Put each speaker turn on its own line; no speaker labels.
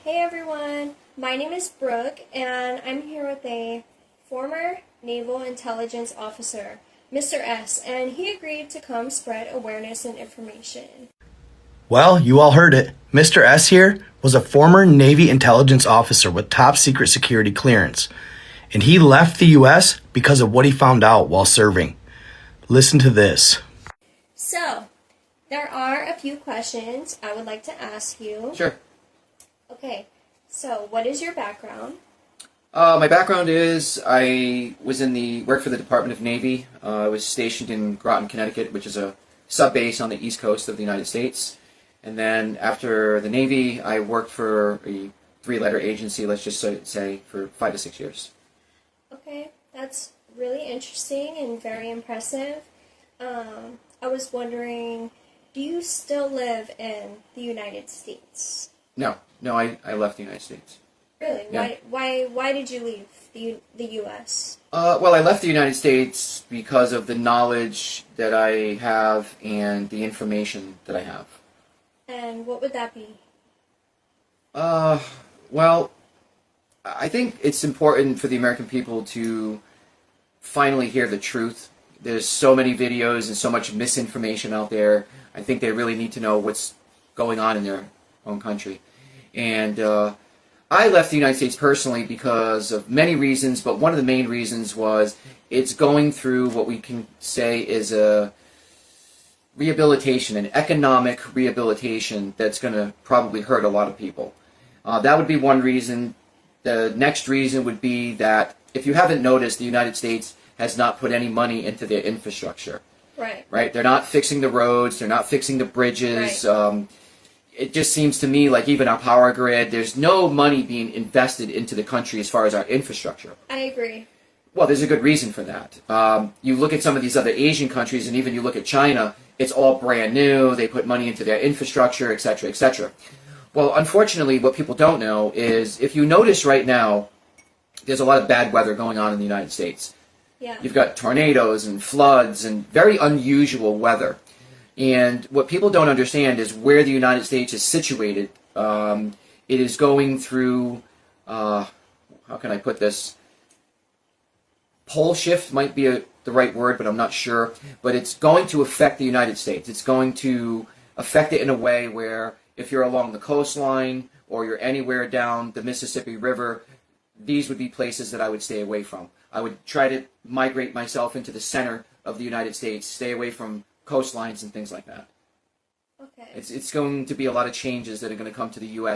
Hey everyone, my name is Brooke and I'm here with a former Naval Intelligence Officer, Mr. S, and he agreed to come spread awareness and information.
Well, you all heard it. Mr. S here was a former Navy intelligence officer with top secret security clearance, and he left the U.S. because of what he found out while serving. Listen to this.
So, there are a few questions I would like to ask you.
Sure.
Okay, so what is your background?
My background is I was worked for the Department of Navy. I was stationed in Groton, Connecticut, which is a sub base on the east coast of the United States. And then after the Navy, I worked for a three-letter agency, let's just say, for 5 to 6 years.
Okay, that's really interesting and very impressive. I was wondering, do you still live in the United States?
No, I left the United States.
Really?
Yeah.
Why did you leave the U.S.?
Well, I left the United States because of the knowledge that I have and the information that I have.
And what would that be?
Well, I think it's important for the American people to finally hear the truth. There's so many videos and so much misinformation out there. I think they really need to know what's going on in their own country. And I left the United States personally because of many reasons, but one of the main reasons was it's going through what we can say is a rehabilitation, an economic rehabilitation that's going to probably hurt a lot of people. That would be one reason. The next reason would be that if you haven't noticed, the United States has not put any money into their infrastructure.
Right.
Right? They're not fixing the roads. They're not fixing the bridges.
Right.
It just seems to me like even our power grid, there's no money being invested into the country as far as our infrastructure.
I agree.
Well, there's a good reason for that. You look at some of these other Asian countries, and even you look at China, it's all brand new. They put money into their infrastructure, et cetera, et cetera. Well, unfortunately, what people don't know is if you notice right now, there's a lot of bad weather going on in the United States.
Yeah.
You've got tornadoes and floods and very unusual weather. And what people don't understand is where the United States is situated. It is going through, how can I put this? Pole shift might be the right word, but I'm not sure. But it's going to affect the United States. It's going to affect it in a way where if you're along the coastline or you're anywhere down the Mississippi River, these would be places that I would stay away from. I would try to migrate myself into the center of the United States, stay away from coastlines and things like that.
Okay.
It's going to be a lot of changes that are going to come to the U.S.